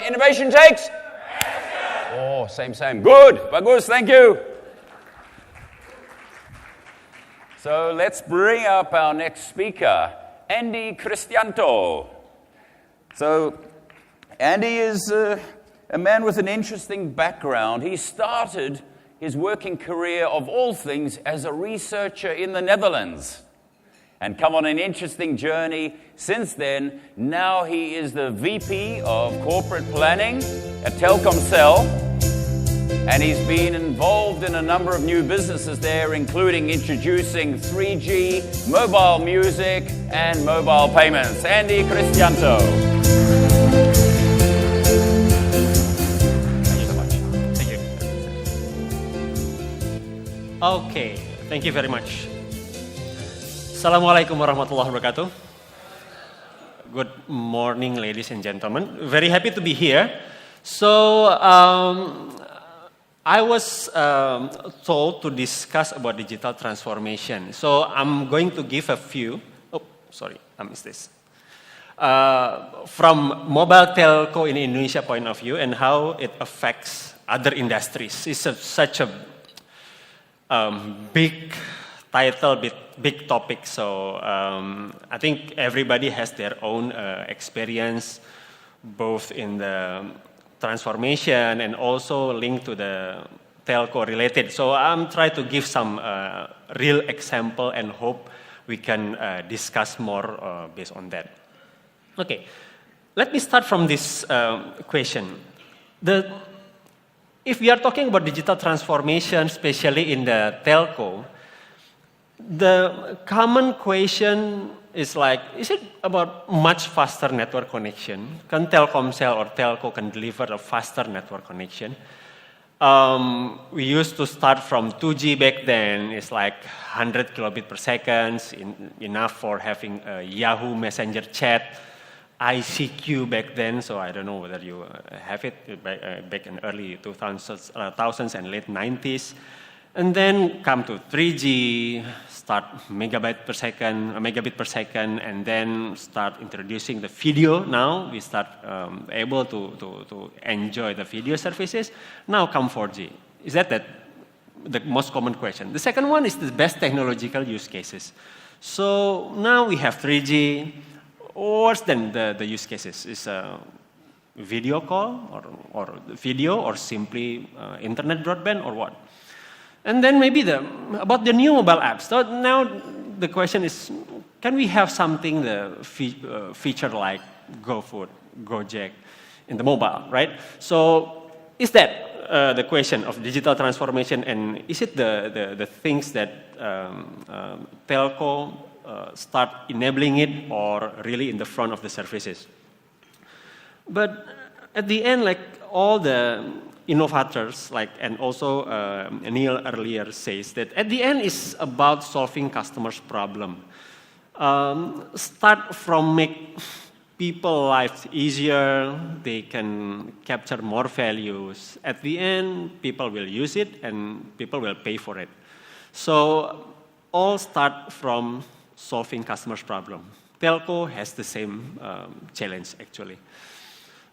innovation takes? Oh, same. Good. Bagus, thank you. So let's bring up our next speaker, Andi Kristianto. So Andi is a man with an interesting background. He started his working career, of all things, as a researcher in the Netherlands and come on an interesting journey since then. Now he is the VP of Corporate Planning at Telkomsel, and he's been involved in a number of new businesses there, including introducing 3G, mobile music, and mobile payments. Andi Kristianto. Okay, thank you very much. Assalamualaikum warahmatullahi wabarakatuh. Good morning, ladies and gentlemen. Very happy to be here. So, I was told to discuss about digital transformation. So, I'm going to give a few. Oh, sorry, I missed this. From mobile telco in Indonesia point of view and how it affects other industries. It's such a big title, big topic. So I think everybody has their own experience, both in the transformation and also linked to the telco related. So I'm trying to give some real example and hope we can discuss more based on that. Okay, let me start from this question. If we are talking about digital transformation, especially in the telco, the common question is like, is it about much faster network connection? Can Telkomsel or telco can deliver a faster network connection? We used to start from 2G back then. It's like 100 kilobit per second, enough for having a Yahoo Messenger chat. ICQ back then, so I don't know whether you have it back in early 2000s and late 90s. And then come to 3G, start megabit per second, and then start introducing the video. Now we start able to enjoy the video services. Now come 4G. Is that the most common question? The second one is the best technological use cases. So now we have 3G. Worse than the use cases is a video call or video or simply internet broadband or what. And then maybe about the new mobile apps. So now the question is, can we have something feature like GoFood, Gojek in the mobile, right? So is that the question of digital transformation, and is it the things that telco start enabling it or really in the front of the services? But at the end, like all the innovators, and also Neil earlier says that at the end is about solving customers' problem. Start from make people lives easier, they can capture more values. At the end, people will use it and people will pay for it. So all start from solving customers' problem. Telco has the same challenge actually.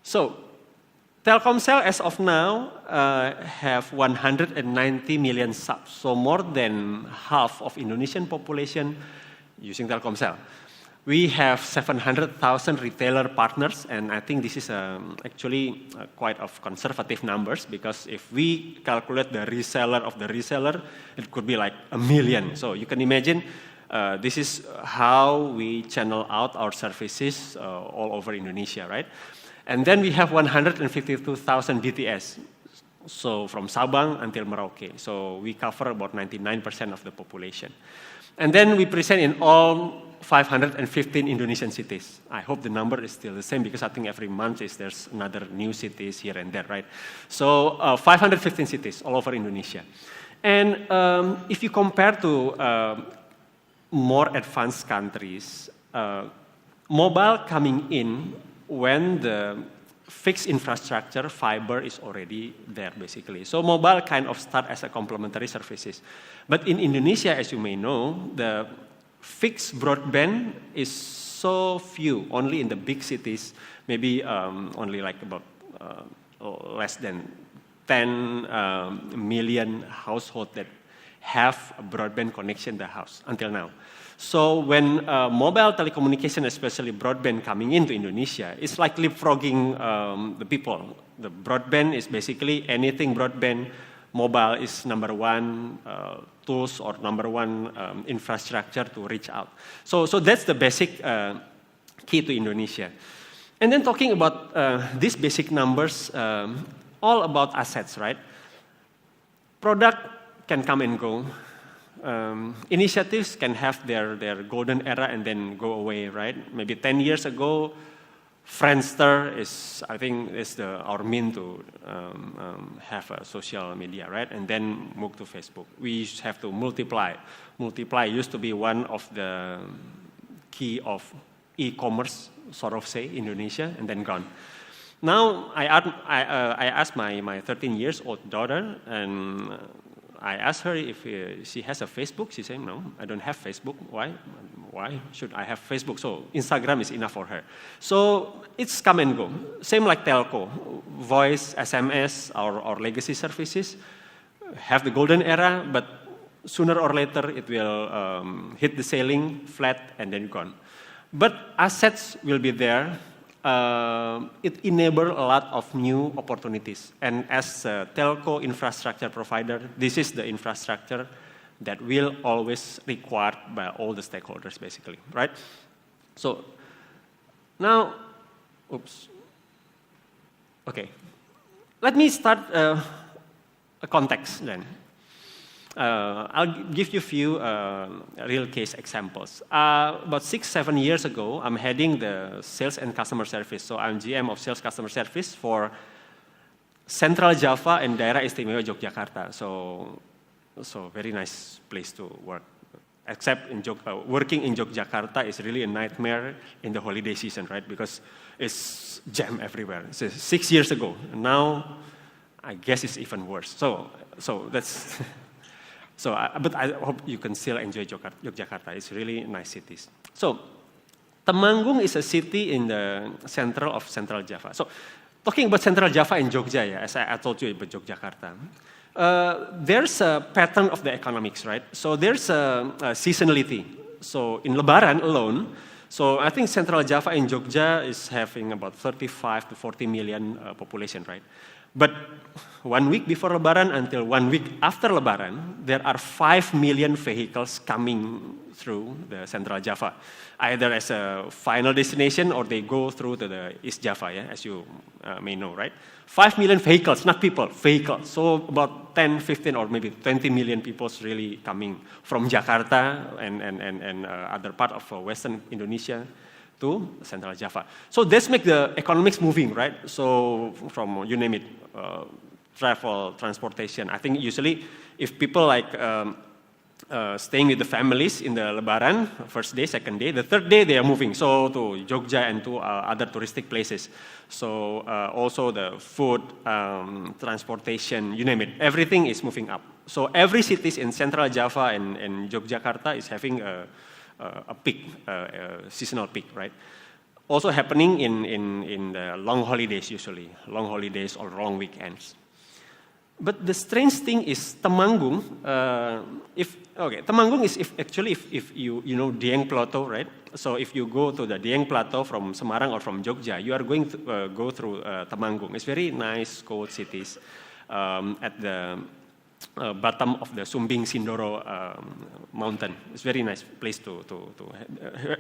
So Telkomsel as of now have 190 million subs, so more than half of Indonesian population using Telkomsel. We have 700,000 retailer partners, and I think this is actually quite of conservative numbers, because if we calculate the reseller of the reseller, it could be like 1 million. So you can imagine this is how we channel out our services all over Indonesia, right? And then we have 152,000 BTS, so from Sabang until Merauke. So we cover about 99% of the population. And then we present in all 515 Indonesian cities. I hope the number is still the same, because I think every month there's another new cities here and there, right? So 515 cities all over Indonesia. And if you compare to more advanced countries, mobile coming in when the fixed infrastructure, fiber is already there basically. So mobile kind of start as a complementary services. But in Indonesia, as you may know, the fixed broadband is so few, only in the big cities, maybe only like about less than 10 million households that have a broadband connection in the house until now. So when mobile telecommunication, especially broadband, coming into Indonesia, it's like leapfrogging the people. The broadband is basically anything broadband. Mobile is number one tools or number one infrastructure to reach out. So that's the basic key to Indonesia. And then talking about these basic numbers, all about assets, right? Product can come and go. Initiatives can have their golden era and then go away, right? Maybe 10 years ago, Friendster is, I think, our mean to have a social media, right? And then move to Facebook. We have to multiply. Multiply used to be one of the key of e-commerce, sort of say, Indonesia, and then gone. Now, I asked my 13-year-old daughter, and I asked her if she has a Facebook. She said, no, I don't have Facebook. Why? Why should I have Facebook? So Instagram is enough for her. So it's come and go. Same like telco. Voice, SMS, our legacy services have the golden era, but sooner or later it will hit the ceiling, flat, and then gone. But assets will be there. It enables a lot of new opportunities. And as a telco infrastructure provider, this is the infrastructure that will always required by all the stakeholders, basically, right? So now, oops. Okay, let me start a context then. I'll give you a few real case examples. About 6-7 years ago, I'm heading the sales and customer service. So I'm GM of sales customer service for Central Java and Daerah Istimewa Yogyakarta. So very nice place to work. Except working in Yogyakarta is really a nightmare in the holiday season, right? Because it's jam everywhere. So 6 years ago. Now, I guess it's even worse. So that's... but I hope you can still enjoy Yogyakarta. It's really nice cities. So, Temanggung is a city in the central of Central Java. So, talking about Central Java and Jogja, as I told you about Yogyakarta, there's a pattern of the economics, right? So there's a seasonality. So in Lebaran alone, so I think Central Java and Jogja is having about 35 to 40 million population, right? But 1 week before Lebaran until 1 week after Lebaran, there are 5 million vehicles coming through the Central Java, either as a final destination or they go through to the East Java, as you may know, right? 5 million vehicles, not people, vehicles. So about 10, 15, or maybe 20 million people really coming from Jakarta and other part of Western Indonesia to Central Java. So this makes the economics moving, right? So from, you name it, travel, transportation. I think usually if people like staying with the families in the Lebaran, first day, second day, the third day they are moving, so to Jogja and to other touristic places. So also the food, transportation, you name it, everything is moving up. So every city in Central Java and Yogyakarta is having a peak, seasonal peak, right? Also happening in the long holidays usually, long holidays or long weekends. But the strange thing is Temanggung, Temanggung is if you know Dieng Plateau, right? So if you go to the Dieng Plateau from Semarang or from Jogja, you are going to go through Temanggung. It's very nice, cold cities at the bottom of the Sumbing Sindoro mountain. It's a very nice place to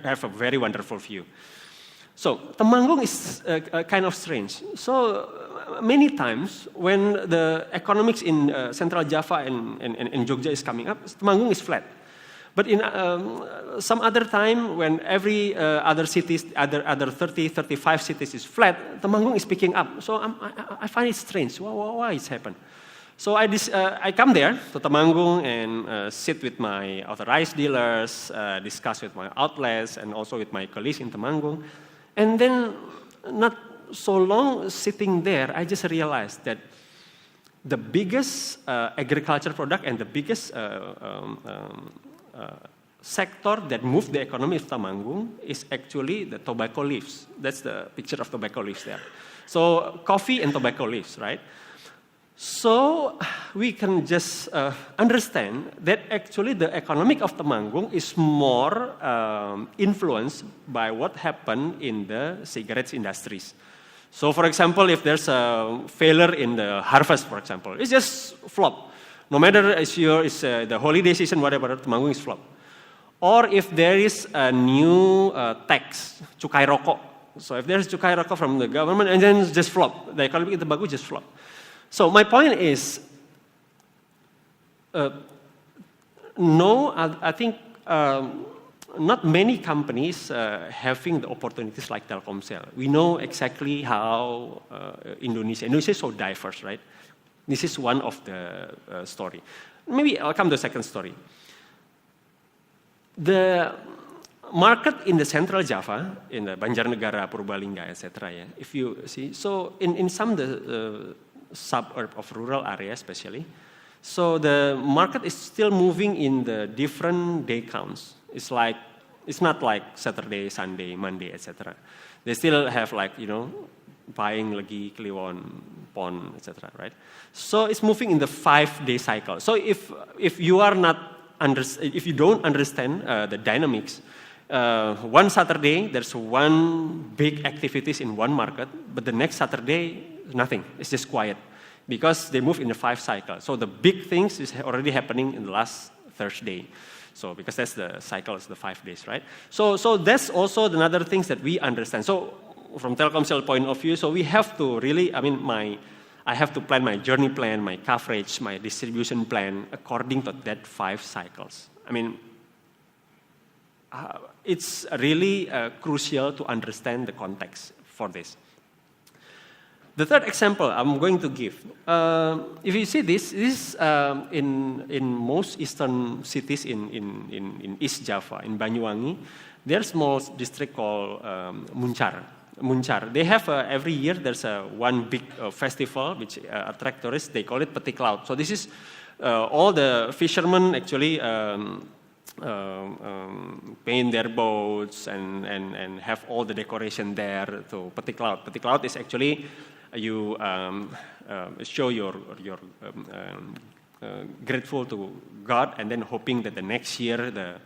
have a very wonderful view. So Temanggung is kind of strange. So many times when the economics in Central Java and Jogja is coming up, Temanggung is flat. But in some other time when every other cities, other 30, 35 cities is flat, Temanggung is picking up. So I find it strange. Why it's happened? So I come there to Temanggung and sit with my authorized dealers, discuss with my outlets, and also with my colleagues in Temanggung. And then, not so long sitting there, I just realized that the biggest agriculture product and the biggest sector that moved the economy of Temanggung is actually the tobacco leaves. That's the picture of tobacco leaves there. So coffee and tobacco leaves, right? So we can just understand that actually the economic of Temanggung is more influenced by what happened in the cigarettes industries. So for example, if there's a failure in the harvest, for example, it's just flop. No matter it's the holiday season, whatever, Temanggung is flop. Or if there is a new tax, cukai rokok. So if there's cukai rokok from the government and then just flop, the economic in Temanggung just flop. So my point is, I think not many companies having the opportunities like Telkomsel. We know exactly how Indonesia is so diverse, right? This is one of the story. Maybe I'll come to the second story. The market in the Central Java, in the Banjarnegara, Purbalingga, etc. Yeah, if you see, so in some the suburb of rural area especially, so the market is still moving in the different day counts. It's not like Saturday, Sunday, Monday, etc. They still have buying lagi, Kliwon, Pon, etc. Right? So it's moving in the 5-day cycle. So if you don't understand the dynamics, one Saturday there's one big activities in one market, but the next Saturday nothing. It's just quiet because they move in the 5 cycle. So the big things is already happening in the last Thursday. So because that's the cycle, it's the 5 days, right? So that's also another things that we understand. So from Telkomsel point of view, so we have to really, I have to plan my journey plan, my coverage, my distribution plan according to that 5 cycles. It's really crucial to understand the context for this. The third example I'm going to give, if you see this in most eastern cities in East Java, in Banyuwangi, there's a small district called Muncar. They have every year there's one big festival which attract tourists. They call it Peti Cloud. So this is all the fishermen actually paint their boats and have all the decoration there to Peti Cloud. Peti Cloud is actually you show your grateful to God and then hoping that the next year the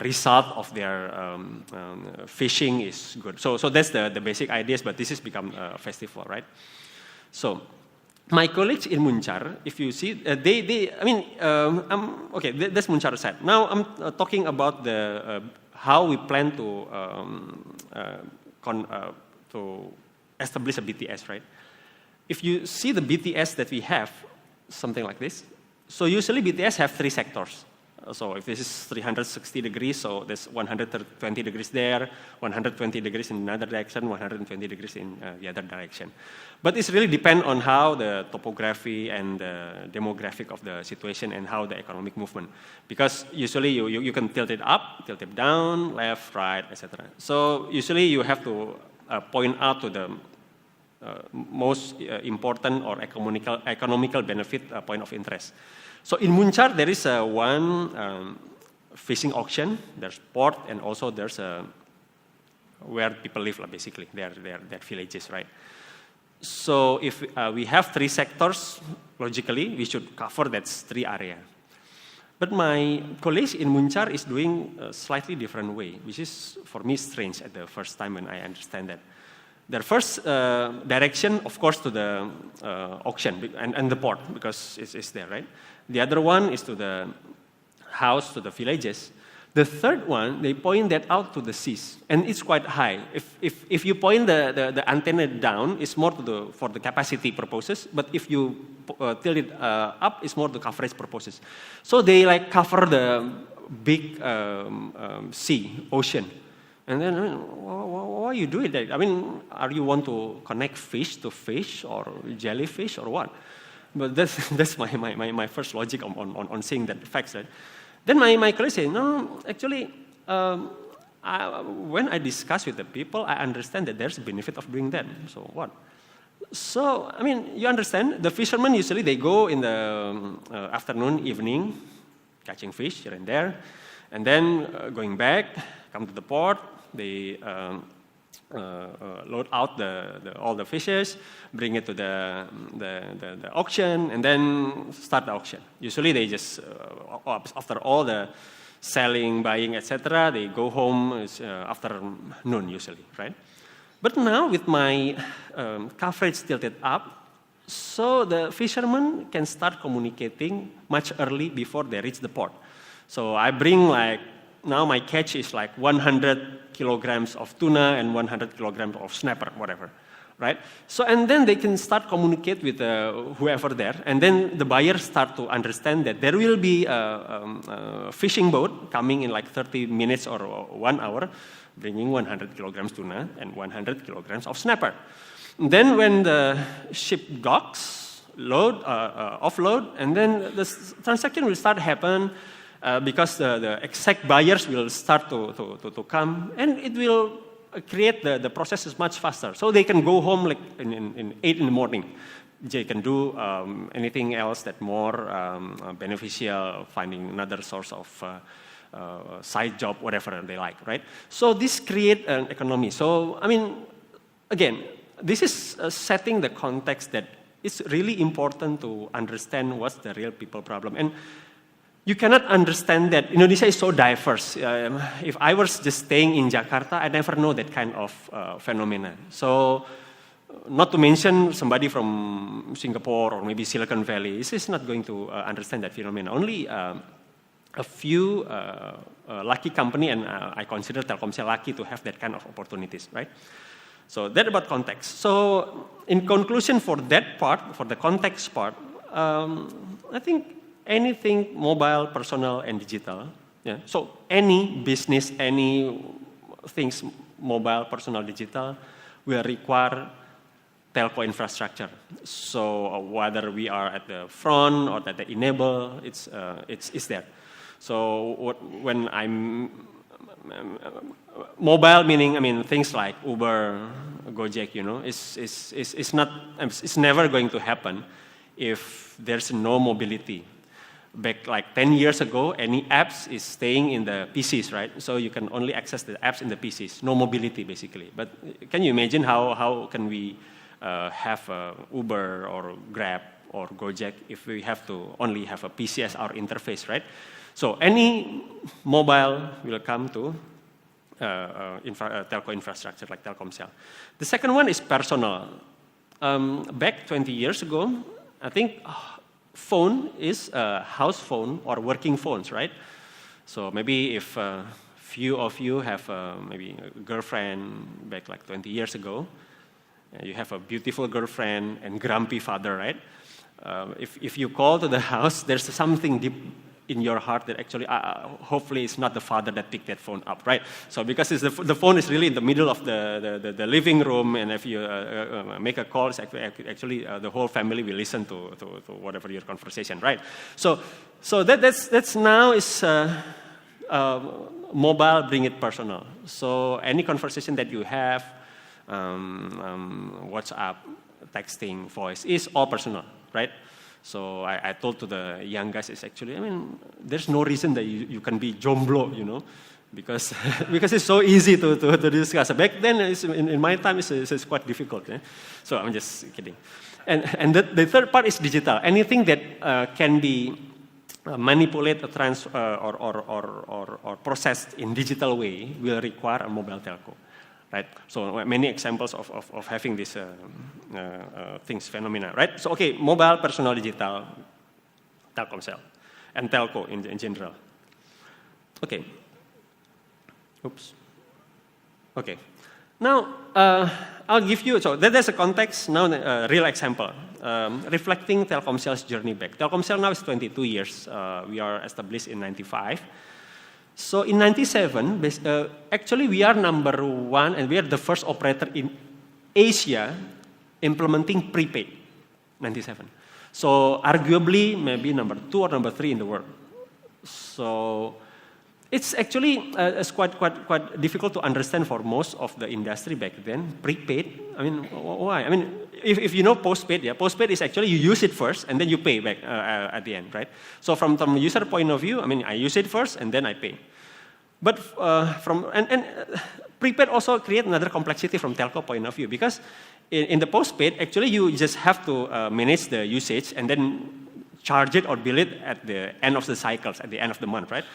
result of their fishing is good. So that's the basic ideas, but this has become a festival, right? So my colleagues in Muncar, if you see, that's Muncar side. Now I'm talking about how we plan to establish a BTS, right? If you see the BTS that we have, something like this. So usually BTS have 3 sectors. So if this is 360 degrees, so there's 120 degrees there, 120 degrees in another direction, 120 degrees in the other direction. But it's really depend on how the topography and the demographic of the situation and how the economic movement. Because usually you can tilt it up, tilt it down, left, right, etc. So usually you have to point out to the most important or economical benefit point of interest. So in Muncar, there is one fishing auction, there's port, and also there's where people live, basically, their villages, right? So if we have 3 sectors, logically, we should cover that 3 areas. But my colleague in Muncar is doing a slightly different way, which is, for me, strange at the first time when I understand that. Their first direction, of course, to the auction and the port, because it's there, right? The other one is to the house, to the villages. The third one, they point that out to the seas, and it's quite high. If you point the antenna down, it's more for the capacity purposes, but if you tilt it up, it's more the coverage purposes. So they cover the big ocean. And then, why you do it? Are you want to connect fish to fish or jellyfish or what? But that's my first logic on seeing that facts, right? Then my colleague said, no, actually, when I discuss with the people, I understand that there's a benefit of doing that. So what? So, you understand, the fishermen usually, they go in the afternoon, evening, catching fish here and there, and then going back, come to the port, they load out all the fishes, bring it to the auction, and then start the auction. Usually they just, after all the selling, buying, etc., they go home after noon usually, right? But now with my coverage tilted up, so the fishermen can start communicating much early before they reach the port. So I bring now my catch is 100 kilograms of tuna and 100 kilograms of snapper, whatever, right? So, and then they can start communicate with whoever there, and then the buyers start to understand that there will be a fishing boat coming in 30 minutes or 1 hour, bringing 100 kilograms tuna and 100 kilograms of snapper. Then when the ship docks, offload, and then the transaction will start to happen because the exact buyers will start to come, and it will create the processes much faster. So they can go home in 8 in the morning. They can do anything else that more beneficial, finding another source of side job, whatever they like, right? So this create an economy. So, I mean, again, this is setting the context that it's really important to understand what's the real people problem. And you cannot understand that Indonesia is so diverse. If I was just staying in Jakarta, I never know that kind of phenomena. So, not to mention somebody from Singapore or maybe Silicon Valley, is not going to understand that phenomena. Only a few lucky company, and I consider Telkomsel lucky to have that kind of opportunities, right? So that about context. So in conclusion for that part, for the context part, I think anything mobile, personal, and digital, yeah. So any business, any things mobile, personal, digital will require telco infrastructure. So whether we are at the front or at the enable, it's there. So when I'm mobile, meaning things like Uber, Gojek, it's never going to happen if there's no mobility. Back 10 years ago, any apps is staying in the PCs, right? So you can only access the apps in the PCs, no mobility basically. But can you imagine how can we have Uber or Grab or Gojek if we have to only have a PC as our interface, right? So any mobile will come to telco infrastructure like Telkomsel. The second one is personal. Back 20 years ago, I think phone is a house phone or working phones, right? So maybe if few of you have maybe a girlfriend back 20 years ago, you have a beautiful girlfriend and grumpy father, right? If you call to the house, there's something deep in your heart that actually, hopefully it's not the father that picked that phone up, right? So because the phone is really in the middle of the living room, and if you make a call, it's actually the whole family will listen to whatever your conversation, right? So that's now is mobile, bring it personal. So any conversation that you have, WhatsApp, texting, voice, is all personal, right? So I told to the young guys, it's actually, there's no reason that you can be jomblo, because it's so easy to discuss. Back then, in my time, it's quite difficult. So I'm just kidding. And the third part is digital. Anything that can be manipulated, or processed in digital way will require a mobile telco. Right, so many examples of having this things phenomena, right? So okay, mobile, personal, digital, Telkomsel, and telco in general. Okay. Oops. Okay. Now I'll give you, so there's a context. Now a real example reflecting Telkomsel's journey back. Telkomsel now is 22 years. We are established in '95. So in '97, actually we are number one, and we are the first operator in Asia implementing prepaid. '97. So arguably maybe number 2 or number 3 in the world. So it's actually it's quite difficult to understand for most of the industry back then. Prepaid. Why? If you know postpaid, postpaid is actually you use it first and then you pay back at the end, right? So from user point of view, I use it first and then I pay. But prepaid also create another complexity from telco point of view, because in the postpaid, actually you just have to manage the usage and then charge it or bill it at the end of the cycles, at the end of the month, right?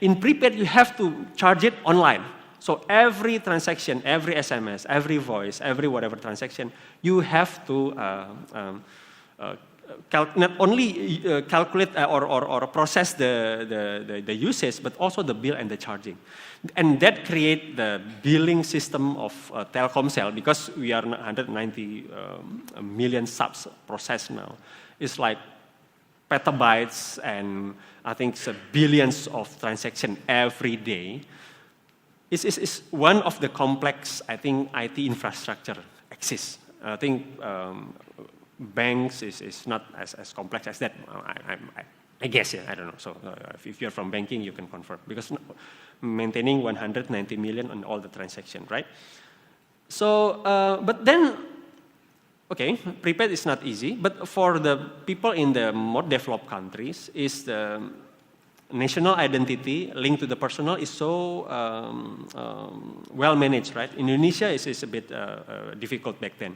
In prepaid, you have to charge it online. So every transaction, every SMS, every voice, every whatever transaction, you have to not only calculate or process the usage, but also the bill and the charging. And that create the billing system of Telkomsel, because we are 190 million subs processed now. It's like petabytes and I think billions of transactions every day. It's one of the complex, I think, IT infrastructure exists. I think banks is not as complex as that. I guess, yeah, I don't know. So if you're from banking, you can confirm. Because maintaining 190 million on all the transactions, right? So, but then, okay, prepaid is not easy. But for the people in the more developed countries, is the national identity linked to the personal is so well managed, right? Indonesia is a bit difficult back then.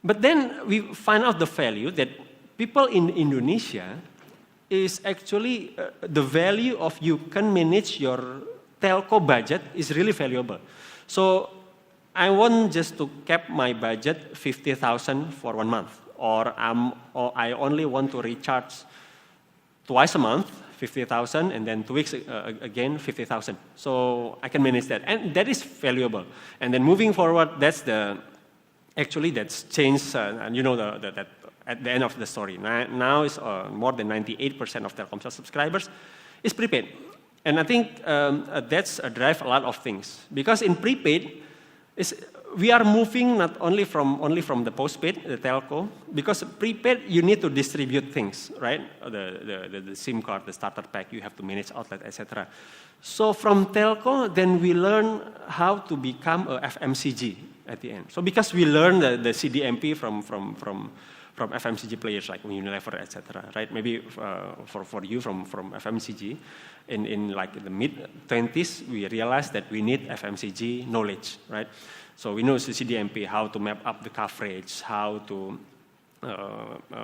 But then we find out the value that people in Indonesia is actually the value of you can manage your telco budget is really valuable. So I want just to cap my budget 50,000 for 1 month, or I only want to recharge twice a month, 50,000, and then 2 weeks again 50,000. So I can manage that, and that is valuable. And then moving forward, that's changed. And you know that at the end of the story, now is more than 98% of Telkomsel subscribers is prepaid, and I think that's drive a lot of things, because in prepaid we are moving not only from the postpaid, the telco, because prepaid you need to distribute things, right? The SIM card, the starter pack, you have to manage outlet, etc. So from telco, then we learn how to become a FMCG at the end. So because we learn the CDMP from FMCG players like Unilever, etc. Right? Maybe for you from FMCG, in like the mid-20s, we realized that we need FMCG knowledge, right? So we know the CDMP, how to map up the coverage, how to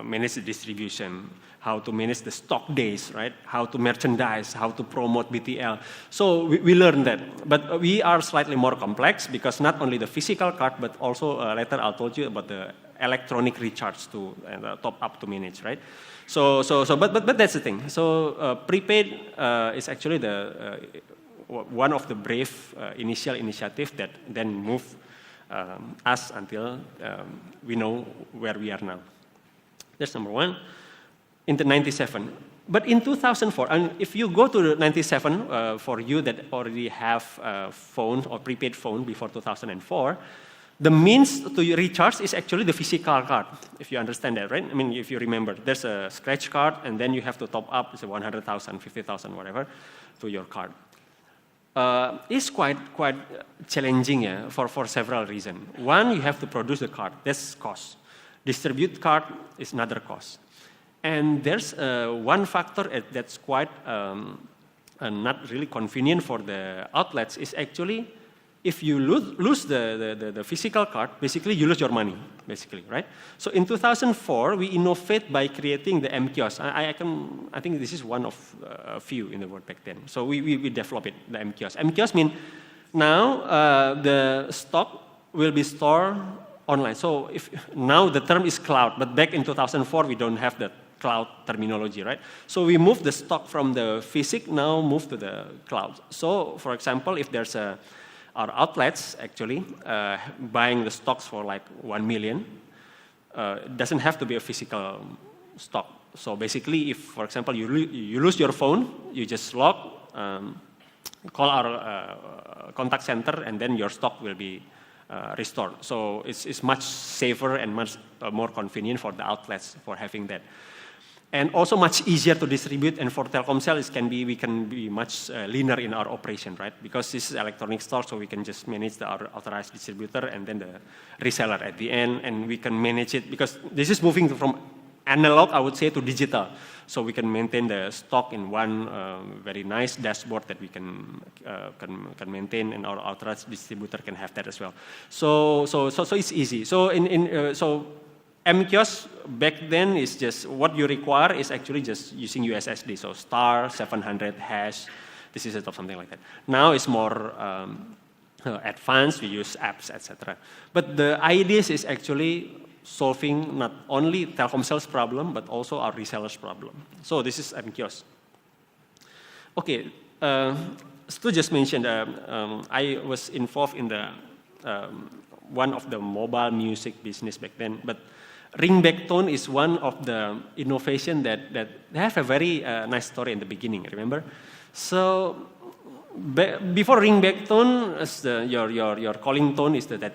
manage the distribution, how to manage the stock days, right? How to merchandise, how to promote BTL. So we learned that. But we are slightly more complex, because not only the physical card, but also later I'll told you about the electronic recharge to top up to manage, right? But that's the thing. So prepaid is actually one of the brave initial initiative that then moved us until we know where we are now. That's number one. In the 97. But in 2004, and if you go to the 97, for you that already have a phone or prepaid phone before 2004, the means to recharge is actually the physical card, if you understand that, right? I mean, if you remember, there's a scratch card, and then you have to top up, it's 100,000, 50,000, whatever, to your card. It's quite challenging, yeah, for several reasons. One, you have to produce the card, that's cost. Distribute card is another cost. And there's one factor that's quite not really convenient for the outlets is actually, if you lose the physical card, basically you lose your money, basically, right? So in 2004, we innovate by creating the M-Kiosk. I think this is one of a few in the world back then. So we developed it, the M-Kiosk. M-Kiosk means now the stock will be stored online. So now the term is cloud, but back in 2004, we don't have the cloud terminology, right? So we move the stock from the physic, now move to the cloud. So for example, if there's our outlets actually buying the stocks for like 1 million, it doesn't have to be a physical stock. So basically, if, for example, you lose your phone, you just log, call our contact center, and then your stock will be restored. So it's much safer and much more convenient for the outlets for having that. And also much easier to distribute, and for Telkomsel, we can be much leaner in our operation, right? Because this is electronic store, so we can just manage our authorized distributor and then the reseller at the end, and we can manage it, because this is moving from analog, I would say, to digital. So we can maintain the stock in one very nice dashboard that we can maintain, and our authorized distributor can have that as well. So it's easy. So so mKiosk back then is just what you require is actually just using USSD. So *700# this is it or something like that. Now it's more advanced. We use apps, etc. But the idea is actually solving not only Telkomsel's problem, but also our resellers' problem. So this is mKiosk. Okay, Stu just mentioned I was involved in the one of the mobile music business back then, but ringback tone is one of the innovation that they have a very nice story in the beginning, remember? So before ringback tone, your calling tone is that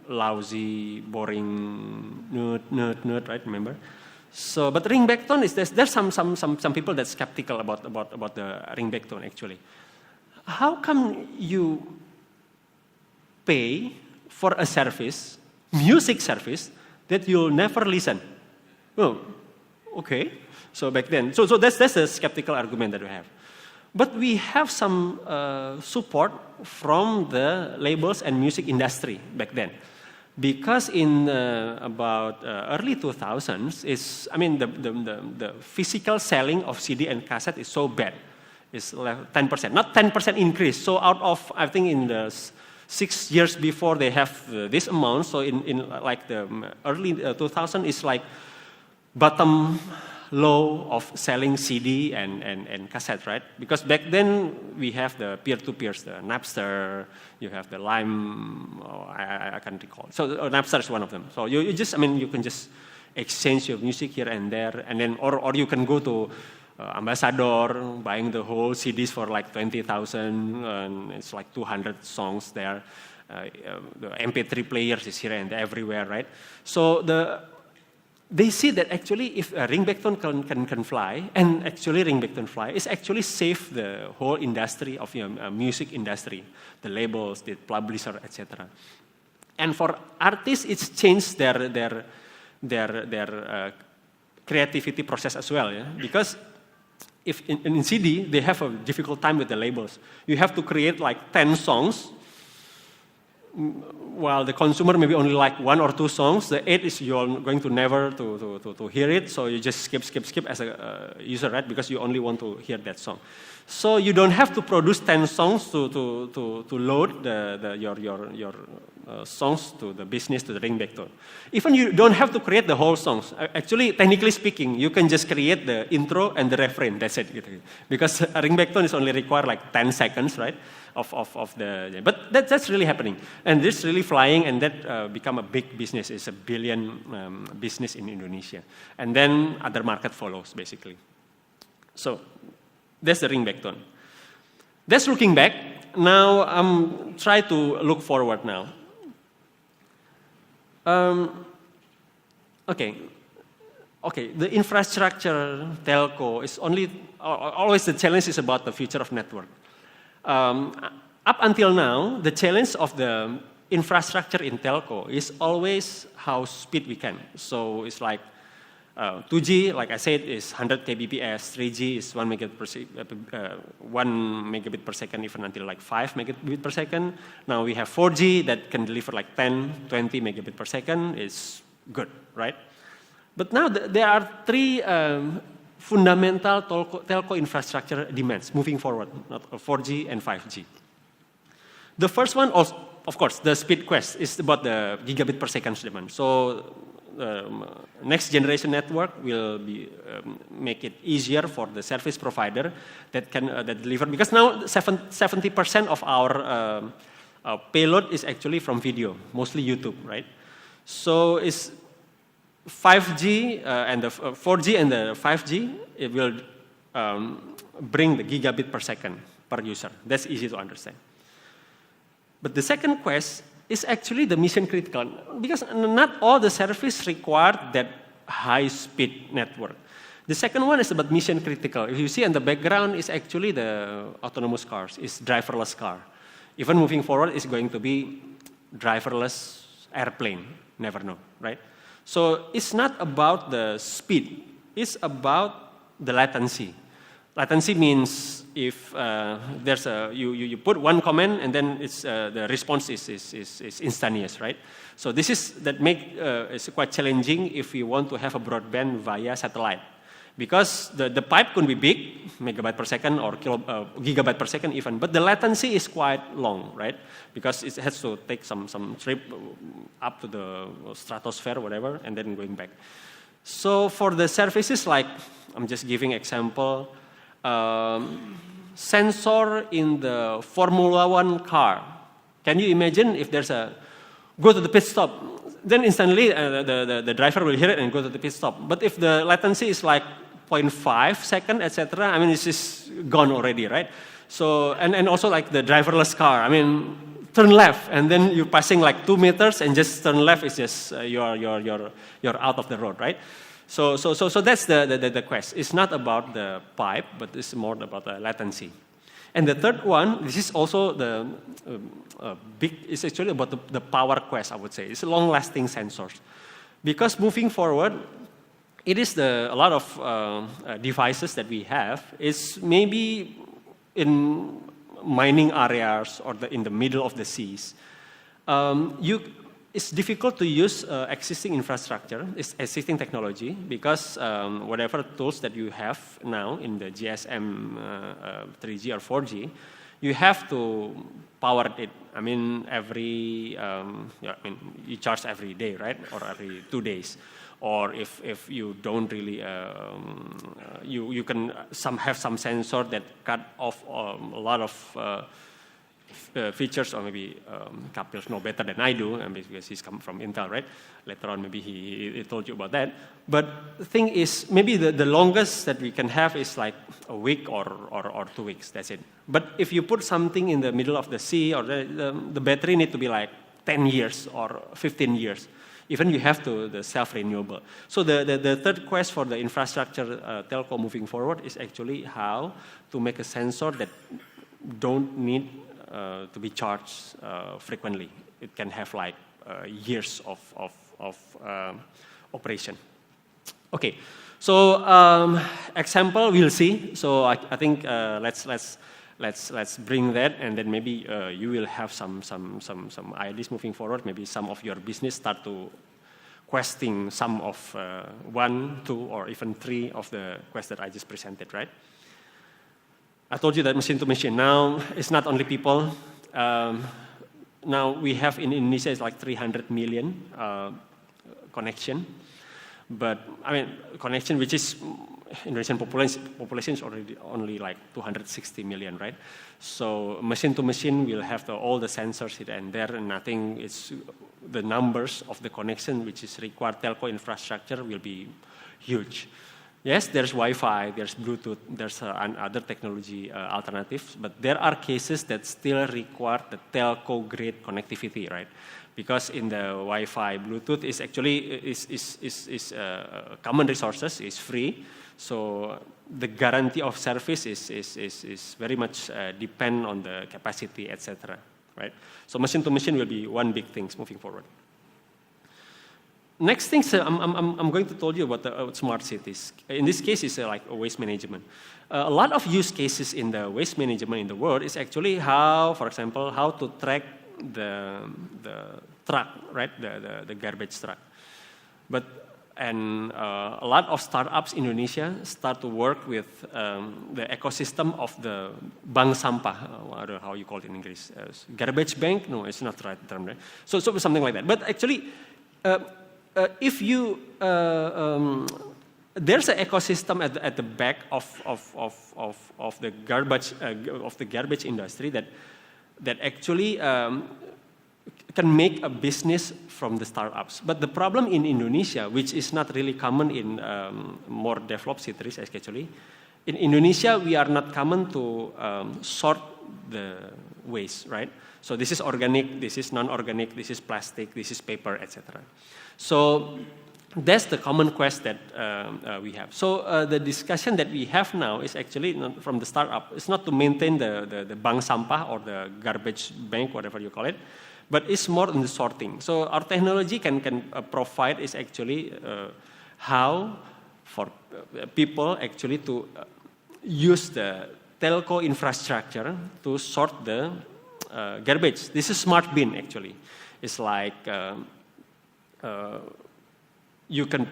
lousy, boring, nerd, right? Remember? So, but ringback tone is there's some people that's skeptical about the ringback tone actually. How come you pay for a service, music service, that you'll never listen? Oh, okay. So back then, so that's a skeptical argument that we have. But we have some support from the labels and music industry back then. Because in about early 2000s, the physical selling of CD and cassette is so bad. It's like 10%, not 10% increase. So out of, I think in the 6 years before they have this amount, so in like the early 2000 is like bottom low of selling CD and cassette, right? Because back then we have the peer-to-peers, the Napster, you have the Lime, I can't recall. So Napster is one of them. So you can just exchange your music here and there, and then or you can go to Ambassador, buying the whole CDs for like 20,000, and it's like 200 songs there. The MP3 players is here and everywhere, right? So they see that actually if a ringback tone can fly, and actually ringback tone fly, is actually save the whole industry of music industry, the labels, the publisher, etc. And for artists, it's changed their creativity process as well, yeah? Because if in CD, they have a difficult time with the labels. You have to create like 10 songs, while the consumer maybe only like 1 or 2 songs. The 8 is you're going to never to hear it, so you just skip as a user, right? Because you only want to hear that song. So you don't have to produce 10 songs to load your songs to the business, to the ringback tone. Even you don't have to create the whole songs. Actually, technically speaking, you can just create the intro and the refrain. That's it. Because a ringback tone is only require like 10 seconds, right? Of the, but that's really happening, and this really flying, and that become a big business. It's a billion business in Indonesia, and then other market follows basically. So that's the ringback tone. That's looking back. Now try to look forward now. Okay. The infrastructure telco is always the challenge is about the future of network. Up until now, the challenge of the infrastructure in telco is always how speed we can. So it's like 2G, like I said, is 100 kbps. 3G is 1 megabit per second, even until like 5 megabit per second. Now we have 4G that can deliver like 10, 20 megabit per second. Is good, right? But now there are 3 fundamental telco infrastructure demands moving forward, not 4G and 5G. The first one, of course, the speed quest is about the gigabit per second demand. So next generation network will be make it easier for the service provider that can that deliver, because now 70% of our payload is actually from video, mostly YouTube, right? So it's 5G and the 4G and the 5G, it will bring the gigabit per second per user. That's easy to understand. But the second quest is actually the mission critical, because not all the service require that high speed network. The second one is about mission critical. If you see in the background is actually the autonomous cars, is driverless car. Even moving forward is going to be driverless airplane, never know, right? So it's not about the speed, it's about the latency. Latency means if there's you put one comment and then it's the response is instantaneous, right? So this is it's quite challenging if you want to have a broadband via satellite, because the pipe could be big, megabyte per second or gigabyte per second even, but the latency is quite long, right? Because it has to take some trip up to the stratosphere or whatever and then going back. So for the services, like I'm just giving example. Sensor in the Formula One car. Can you imagine if there's go to the pit stop, then instantly the driver will hear it and go to the pit stop. But if the latency is like 0.5 second, etc., I mean, it's just gone already, right? So, and also like the driverless car, I mean, turn left, and then you're passing like 2 meters and just turn left, is just you're out of the road, right? So that's the quest. It's not about the pipe, but it's more about the latency. And the third one, this is also the it's actually about the power quest, I would say. It's long-lasting sensors. Because moving forward, it is a lot of devices that we have is maybe in mining areas or in the middle of the seas. It's difficult to use existing infrastructure, existing technology, because whatever tools that you have now in the GSM 3G or 4G, you have to power it. I mean, you charge every day, right? Or every 2 days. Or if you don't really, you can have some sensor that cut off a lot of features, or maybe Kapil know better than I do, and because he's come from Intel, right? Later on, maybe he told you about that. But the thing is, maybe the longest that we can have is like a week or 2 weeks. That's it. But if you put something in the middle of the sea, or the battery need to be like 10 years or 15 years. Even you have the self-renewable. So the third quest for the infrastructure telco moving forward is actually how to make a sensor that don't need to be charged frequently. It can have like years of operation. Okay, so example we'll see. So I think let's bring that, and then maybe you will have some ideas moving forward. Maybe some of your business start to questing some of 1, 2, or even 3 of the quests that I just presented, right? I told you that machine to machine. Now it's not only people. Now we have in Indonesia it's like 300 million connection, but I mean connection which is Indonesian population is already only like 260 million, right? So machine to machine will have all the sensors here and there, and I think it's the numbers of the connection which is required telco infrastructure will be huge. Yes, there's Wi-Fi, there's Bluetooth, there's other technology alternatives, but there are cases that still require the telco-grade connectivity, right? Because in the Wi-Fi, Bluetooth is actually common resources, is free, so the guarantee of service is very much depend on the capacity, etc. Right? So machine to machine will be one big thing moving forward. Next thing, I'm going to tell you about the smart cities. In this case, it's like waste management. A lot of use cases in the waste management in the world is actually how, for example, how to track the truck, right? The garbage truck. And a lot of startups in Indonesia start to work with the ecosystem of the bank sampah. I don't know how you call it in English. Garbage bank? No, it's not the right term, right? So something like that. But actually, if you there's an ecosystem at the back of the garbage industry that actually can make a business from the startups. But the problem in Indonesia, which is not really common in more developed cities actually, in Indonesia we are not common to sort the waste, right? So this is organic, this is non-organic, this is plastic, this is paper, etc. So that's the common quest that we have. So the discussion that we have now is actually not from the startup. It's not to maintain the bank sampah or the garbage bank, whatever you call it, but it's more in the sorting. So our technology can provide is actually how for people actually to use the telco infrastructure to sort the garbage. This is smart bin actually. It's like you can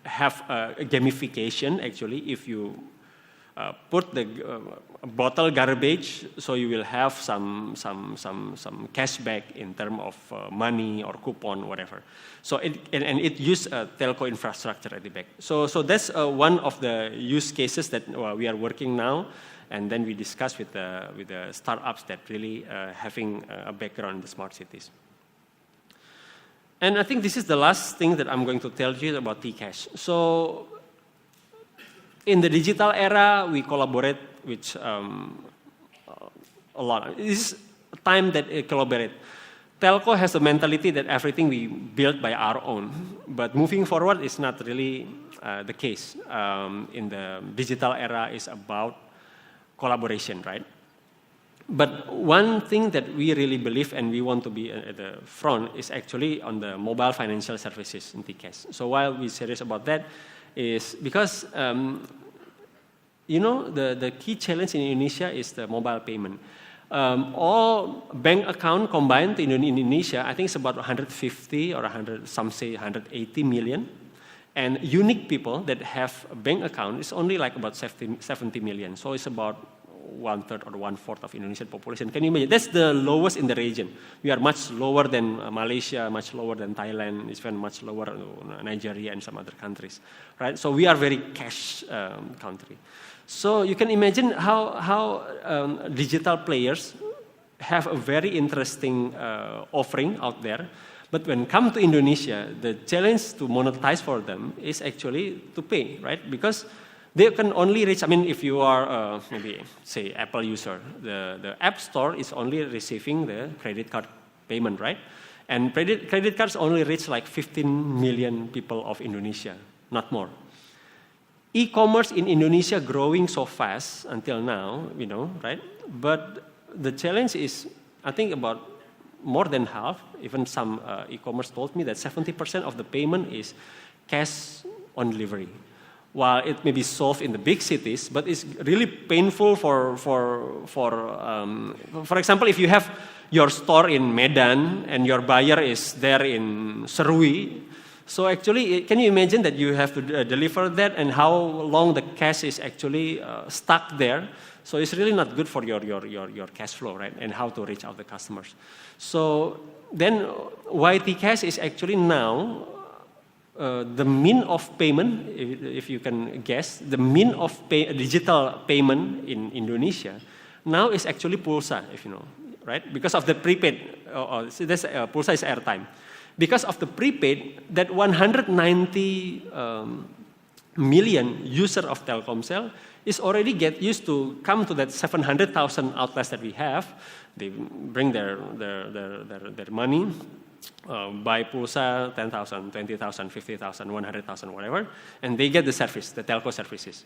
have a gamification actually if you put the bottle garbage, so you will have some cashback in terms of money or coupon, whatever. So it use telco infrastructure at the back. So that's one of the use cases that we are working now, and then we discuss with the startups that really having a background in the smart cities. And I think this is the last thing that I'm going to tell you about T-Cash. So in the digital era, we collaborate with a lot. This is a time that we collaborate. Telco has a mentality that everything we build by our own, but moving forward is not really the case. In the digital era, is about collaboration, right? But one thing that we really believe and we want to be at the front is actually on the mobile financial services in T-Cash. So why we're serious about that is because the key challenge in Indonesia is the mobile payment. All bank account combined in Indonesia, I think it's about 150 or 100, some say 180 million. And unique people that have a bank account is only like about 70 million. So it's about 1/3 or 1/4 of Indonesian population. Can you imagine? That's the lowest in the region. We are much lower than Malaysia, much lower than Thailand, even much lower than Nigeria and some other countries, right? So we are very cash country. So you can imagine how digital players have a very interesting offering out there. But when come to Indonesia, the challenge to monetize for them is actually to pay, right? Because they can only reach, I mean, if you are maybe, say, Apple user, the App Store is only receiving the credit card payment, right? And credit cards only reach like 15 million people of Indonesia, not more. E-commerce in Indonesia growing so fast until now, right? But the challenge is, I think about more than half, even some e-commerce told me that 70% of the payment is cash on delivery. While it may be solved in the big cities, but it's really painful for example, if you have your store in Medan and your buyer is there in Serui, so actually, can you imagine that you have to deliver that and how long the cash is actually stuck there? So it's really not good for your cash flow, right? And how to reach out the customers. So then YT Cash is actually now the mean of payment, if you can guess, the mean of digital payment in Indonesia now is actually Pulsa, if you know, right? Because of the prepaid, Pulsa is airtime. Because of the prepaid, that 190 million user of Telkomsel is already get used to come to that 700,000 outlets that we have. They bring their money, buy Pulsa 10,000, 20,000, 50,000, 100,000, whatever, and they get the service, the telco services.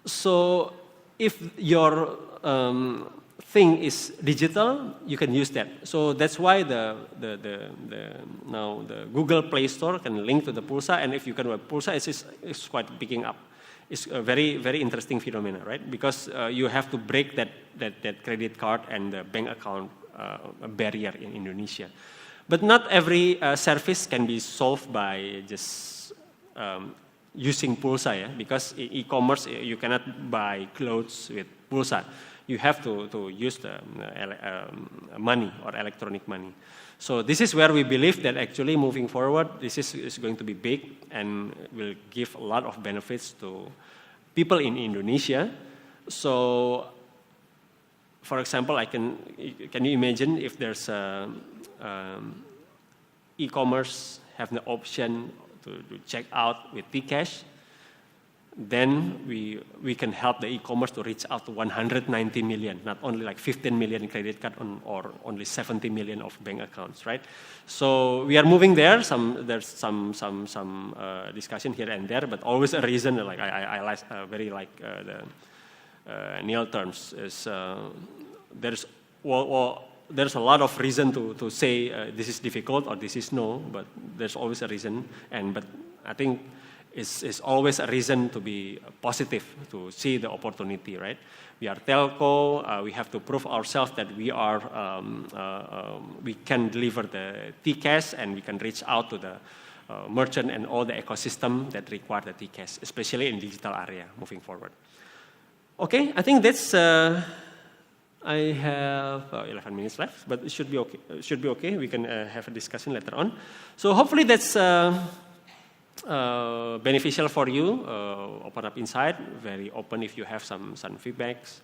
So if your thing is digital, you can use that. So that's why now the Google Play Store can link to the Pulsa, and if you can work Pulsa, it's quite picking up. It's a very, very interesting phenomenon, right? Because you have to break that credit card and the bank account barrier in Indonesia. But not every service can be solved by just using Pulsa, yeah? Because e-commerce, you cannot buy clothes with Pulsa. You have to use the money or electronic money. So this is where we believe that actually moving forward, this is going to be big and will give a lot of benefits to people in Indonesia. So, for example, can you imagine if there's e-commerce have the option to check out with T-Cash, then we can help the e-commerce to reach out to 190 million, not only like 15 million credit card or only 70 million of bank accounts, right? So we are moving there. There's some discussion here and there, but always a reason. Like I very like the Neil terms is there's there's a lot of reason to say this is difficult or this is no, but there's always a reason. But I think it's always a reason to be positive, to see the opportunity, right? We are telco. We have to prove ourselves that we can deliver the TCAS and we can reach out to the merchant and all the ecosystem that require the TCAS, especially in digital area moving forward. Okay, I think that's. I have 11 minutes left, but it should be okay. It should be okay. We can have a discussion later on. So hopefully that's beneficial for you. Open up inside. Very open if you have some feedbacks,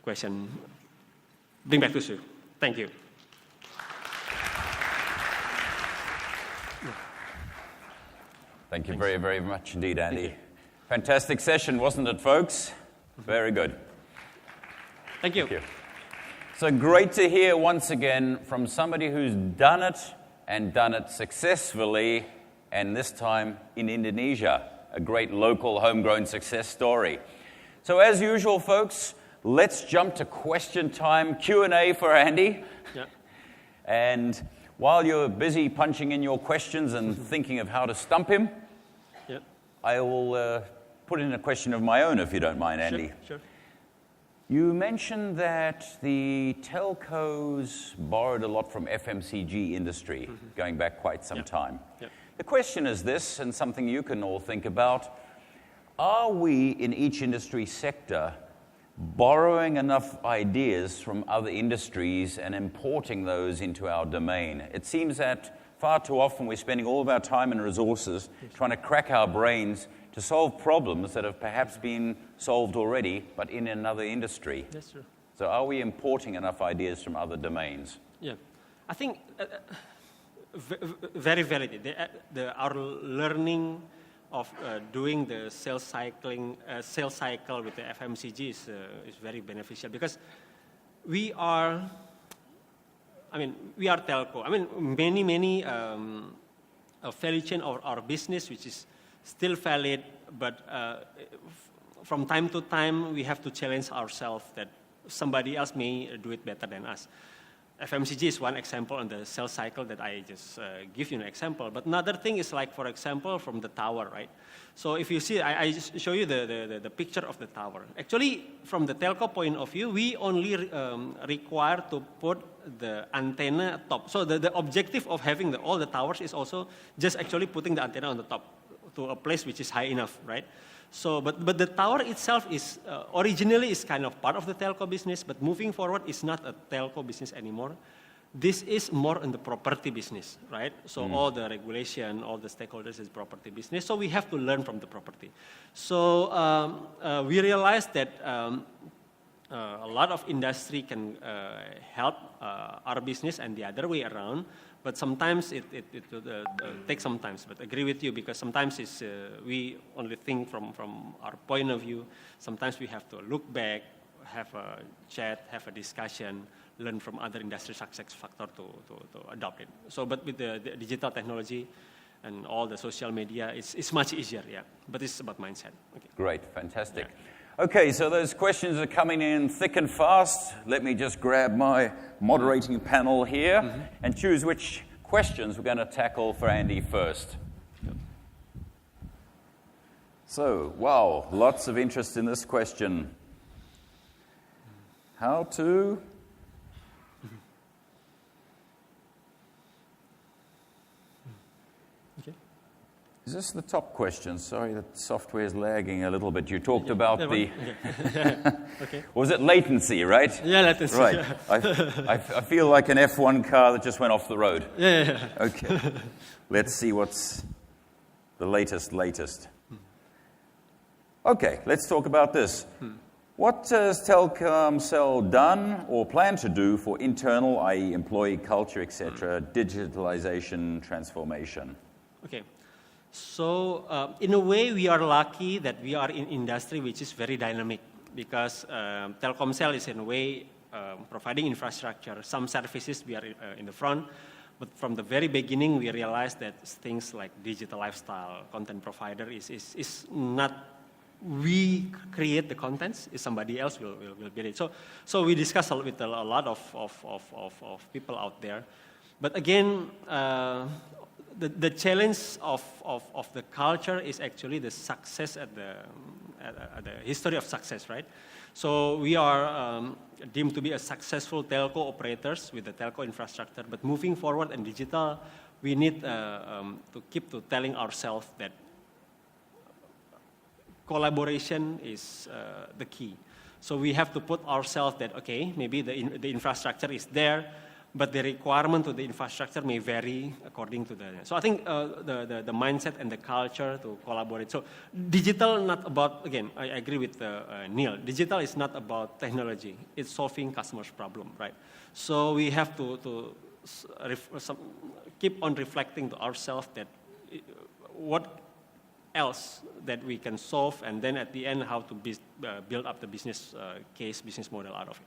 question. Bring back to you. Thank you. Thank you very, very much indeed, Andy. Fantastic session, wasn't it, folks? Very good. Thank you. Thank you. So great to hear once again from somebody who's done it and done it successfully, and this time in Indonesia, a great local homegrown success story. So as usual, folks, let's jump to question time, Q&A for Andy. Yeah. And while you're busy punching in your questions and thinking of how to stump him, Yeah. I will put in a question of my own, if you don't mind, Andy. Sure. You mentioned that the telcos borrowed a lot from FMCG industry, going back quite some time. Yep. The question is this, and something you can all think about: are we in each industry sector borrowing enough ideas from other industries and importing those into our domain? It seems that far too often we're spending all of our time and resources trying to crack our brains to solve problems that have perhaps been solved already, but in another industry. That's true. So are we importing enough ideas from other domains? Yeah, I think very valid. Our learning of doing the sales cycle with the FMCG is very beneficial, because we are telco. Many value chain of our business which is still valid, but from time to time we have to challenge ourselves that somebody else may do it better than us. FMCG is one example on the sales cycle that I just give you an example. But another thing is, like, for example, from the tower, right? So if you see, I just show you the picture of the tower. Actually, from the telco point of view, we only require to put the antenna top. So the objective of having all the towers is also just actually putting the antenna on the top to a place which is high enough, right? So, but the tower itself is originally is kind of part of the telco business, but moving forward is not a telco business anymore. This is more in the property business, right? So all the regulation, all the stakeholders is property business. So we have to learn from the property. So we realized that a lot of industry can help our business and the other way around. But sometimes it takes some time. But I agree with you, because sometimes we only think from our point of view. Sometimes we have to look back, have a chat, have a discussion, learn from other industry success factor to adopt it. So, but with the digital technology and all the social media, it's much easier, yeah. But it's about mindset. Okay. Great, fantastic. Yeah. Okay, so those questions are coming in thick and fast. Let me just grab my moderating panel here and choose which questions we're going to tackle for Andy first. So, wow, lots of interest in this question. How to... Is this the top question? Sorry, the software is lagging a little bit. You talked about the... Okay. Was it latency, right? Yeah, latency. Right. Yeah. I feel like an F1 car that just went off the road. Yeah. Okay. Let's see what's the latest. Okay, let's talk about this. What has Telkomsel done or plan to do for internal, i.e. employee culture, etc., digitalization, transformation? Okay. So, in a way, we are lucky that we are in industry which is very dynamic, because Telkomsel is in a way providing infrastructure. Some services we are in the front, but from the very beginning we realized that things like digital lifestyle, content provider is not we create the contents, if somebody else will build it. So we discuss with a lot of people out there. But again, the challenge of the culture is actually the success at the history of success, right? So we are deemed to be a successful telco operators with the telco infrastructure, but moving forward in digital, we need to keep telling ourselves that collaboration is the key. So we have to put ourselves that, okay, maybe the infrastructure is there, but the requirement to the infrastructure may vary according to the. So I think the mindset and the culture to collaborate. So digital not about, again, I agree with Neil. Digital is not about technology. It's solving customers' problem, right? So we have to keep on reflecting to ourselves that what else that we can solve, and then at the end how to build up the business case, business model out of it.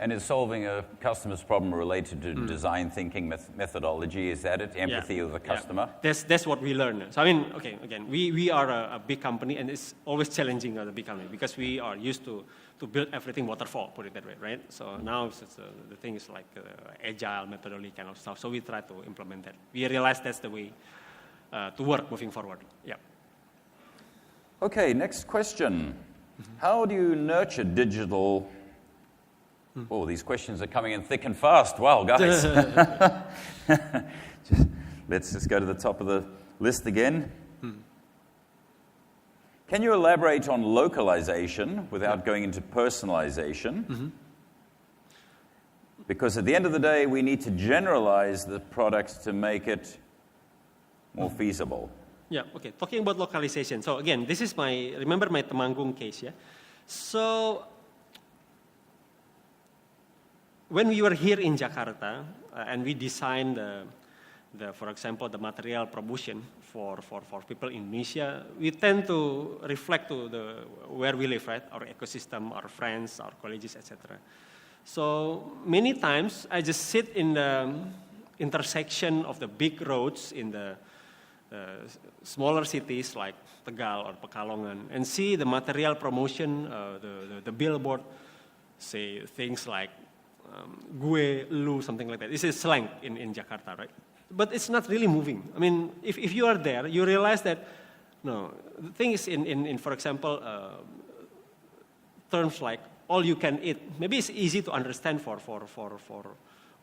And is solving a customer's problem related to design thinking methodology? Is that it? Empathy of the customer? Yeah. That's what we learn. So I mean, okay, again, we are a big company, and it's always challenging as a big company because we are used to build everything waterfall, put it that way, right? So now the thing is like agile methodology kind of stuff. So we try to implement that. We realize that's the way to work moving forward. Yeah. Okay, next question. How do you nurture digital? Oh, these questions are coming in thick and fast. Wow, guys. Let's just go to the top of the list again. Can you elaborate on localization without going into personalization? Because at the end of the day, we need to generalize the products to make it more feasible. Yeah, okay. Talking about localization. So again, this is remember my Temanggung case, yeah? So when we were here in Jakarta and we designed for example, the material promotion for people in Indonesia, we tend to reflect to where we live, right? Our ecosystem, our friends, our colleagues, etc. So many times I just sit in the intersection of the big roads in the smaller cities like Tegal or Pekalongan and see the material promotion, the billboard, say things like gue, lu, something like that. This is slang in Jakarta, right? But it's not really moving. I mean, if you are there, you realize that, no, the thing is in for example, terms like all you can eat, maybe it's easy to understand for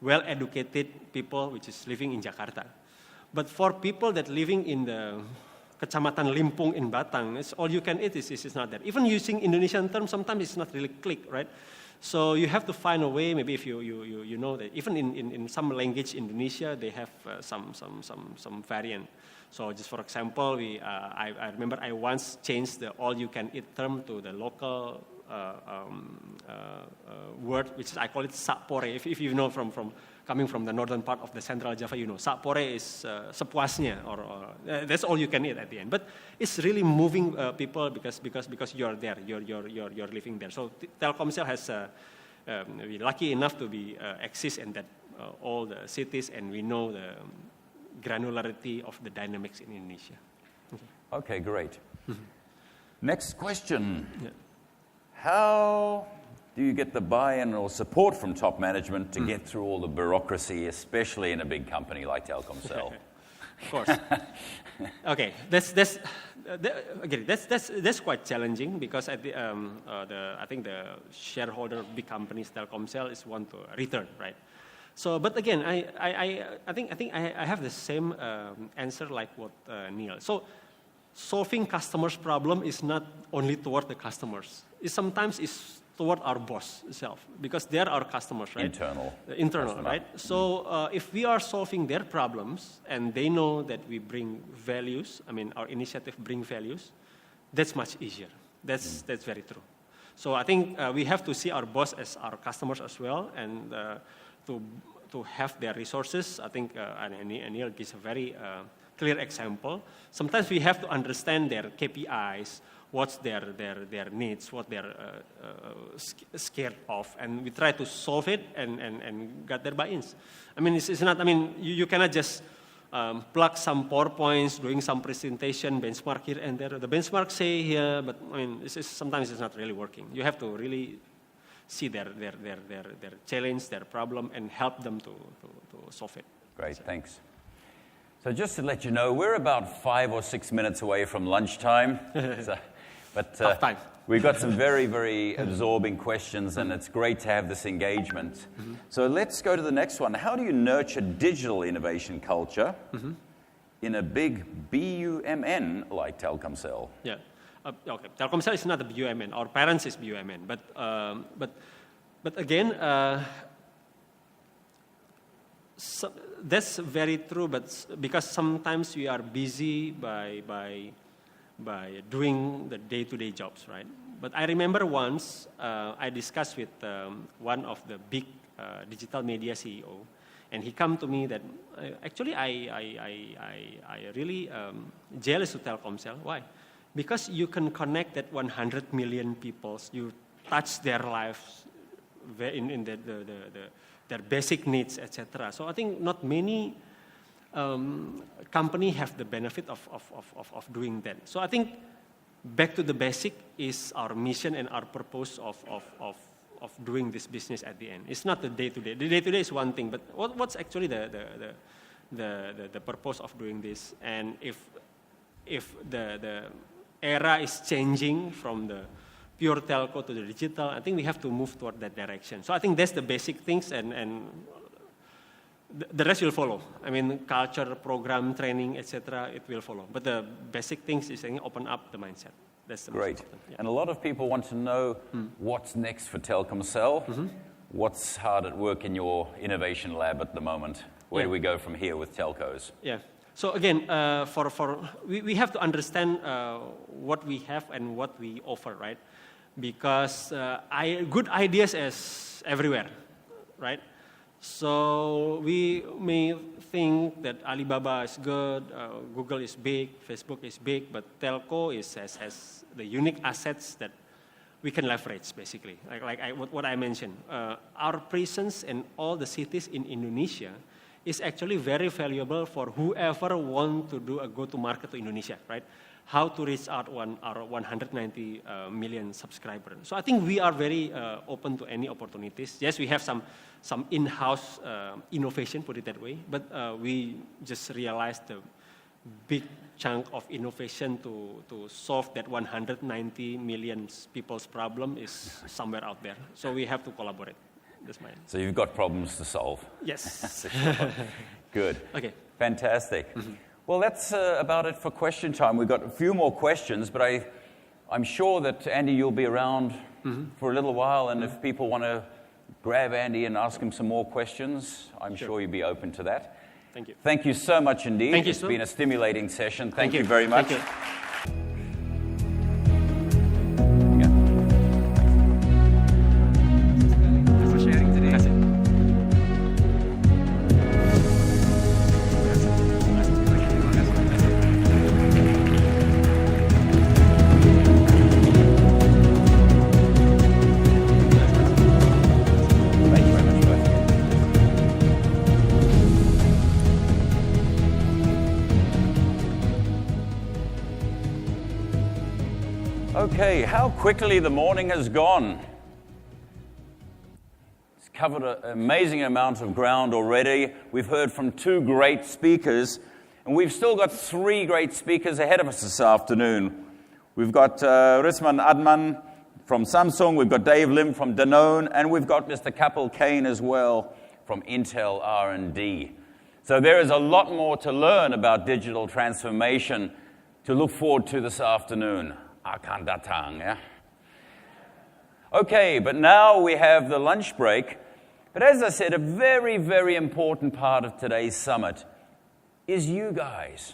well-educated people which is living in Jakarta. But for people that living in the Kecamatan Limpung in Batang, it's all you can eat is not there. Even using Indonesian terms, sometimes it's not really click, right? So you have to find a way. Maybe if you know that even in some language in Indonesia they have some variant. So just for example, I remember I once changed the all you can eat term to the local word, which is, I call it sapore. If you know from coming from the northern part of the central Java, you know sapore is sepuasnya, or that's all you can eat at the end. But it's really moving people because you're there, you're living there. So Telkomsel has we're lucky enough to be exist in that all the cities, and we know the granularity of the dynamics in Indonesia. Okay, great. Next question. Yeah. How do you get the buy-in or support from top management to get through all the bureaucracy, especially in a big company like Telkomsel? Of course. Okay, that's quite challenging because at I think the shareholder of big companies, Telkomsel, is want to return, right? So, but again, I think I have the same answer like what Neil. So, solving customers' problem is not only toward the customers. Sometimes it's toward our boss itself, because they're our customers, right? Internal, customer. Right? So if we are solving their problems and they know that we bring values, I mean, our initiative bring values, that's much easier. That's very true. So I think we have to see our boss as our customers as well, and to have their resources. I think Anil gives a very clear example. Sometimes we have to understand their KPIs, what's their needs, what they're scared of, and we try to solve it and get their buy-ins. I mean, it's not. I mean, you cannot just plug some PowerPoints, doing some presentation, benchmark here and there. The benchmark say here, but I mean, sometimes it's not really working. You have to really see their challenge, their problem, and help them to solve it. Great, thanks. So just to let you know, we're about 5 or 6 minutes away from lunchtime. Tough time. We've got some very, very absorbing questions, and it's great to have this engagement. Mm-hmm. So let's go to the next one. How do you nurture digital innovation culture in a big BUMN like Telkomsel? Yeah. Okay. Telkomsel is not a BUMN. Our parents is BUMN. But again, so that's very true. But because sometimes we are busy by doing the day-to-day jobs, right? But I remember once I discussed with one of the big digital media CEO, and he come to me that actually I really jealous to Telkomsel. Why? Because you can connect that 100 million people, you touch their lives in their basic needs, etc. So I think not many company have the benefit of doing that. So I think back to the basic is our mission and our purpose of doing this business at the end. It's not the day-to-day. The day-to-day is one thing, but what's actually the purpose of doing this? And if the era is changing from the pure telco to the digital, I think we have to move toward that direction. So I think that's the basic things, and the rest will follow. I mean, culture, program, training, etc. It will follow. But the basic things is open up the mindset. That's the great. Most important. Yeah. And a lot of people want to know what's next for Telkomsel. What's hard at work in your innovation lab at the moment? Where do we go from here with telcos? Yeah. So again, we have to understand what we have and what we offer, right? Because good ideas is everywhere, right? So we may think that Alibaba is good, Google is big, Facebook is big, but telco has the unique assets that we can leverage, basically. What I mentioned. Our presence in all the cities in Indonesia is actually very valuable for whoever want to do a go-to-market to Indonesia, right? How to reach out our 190 million subscribers. So I think we are very open to any opportunities. Yes, we have some in-house innovation, put it that way, but we just realized the big chunk of innovation to solve that 190 million people's problem is somewhere out there. So we have to collaborate. That's mine. So you've got problems to solve. Yes. Good. Okay. Fantastic. Well, that's about it for question time. We've got a few more questions, but I'm sure that, Andi, you'll be around for a little while, and if people want to grab Andi and ask him some more questions, I'm sure you'll be open to that. Thank you. Thank you so much indeed. Thank you, it's been a stimulating session. Thank you very much. Thank you. Okay, how quickly the morning has gone. It's covered an amazing amount of ground already. We've heard from 2 great speakers, and we've still got 3 great speakers ahead of us this afternoon. We've got Risman Adman from Samsung, we've got Dave Lim from Danone, and we've got Mr. Kapil Kane as well from Intel R&D. So there is a lot more to learn about digital transformation to look forward to this afternoon. Akan datang, yeah? Okay, but now we have the lunch break. But as I said, a very, very important part of today's summit is you guys.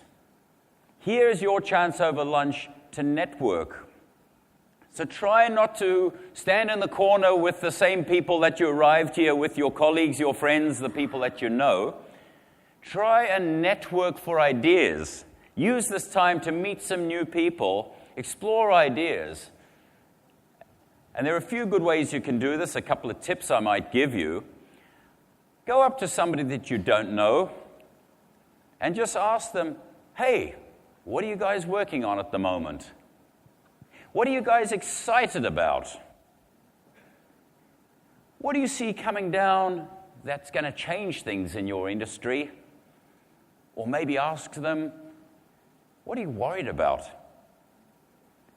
Here's your chance over lunch to network. So try not to stand in the corner with the same people that you arrived here with, your colleagues, your friends, the people that you know. Try and network for ideas. Use this time to meet some new people. Explore ideas. And there are a few good ways you can do this, a couple of tips I might give you. Go up to somebody that you don't know and just ask them, hey, what are you guys working on at the moment? What are you guys excited about? What do you see coming down that's going to change things in your industry? Or maybe ask them, what are you worried about?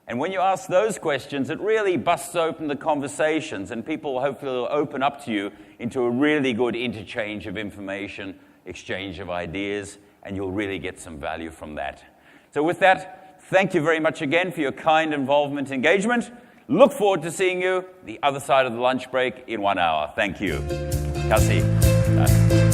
And when you ask those questions, it really busts open the conversations, and people hopefully will open up to you into a really good interchange of information, exchange of ideas, and you'll really get some value from that. So with that, thank you very much again for your kind involvement and engagement. Look forward to seeing you the other side of the lunch break in 1 hour. Thank you. Kasih.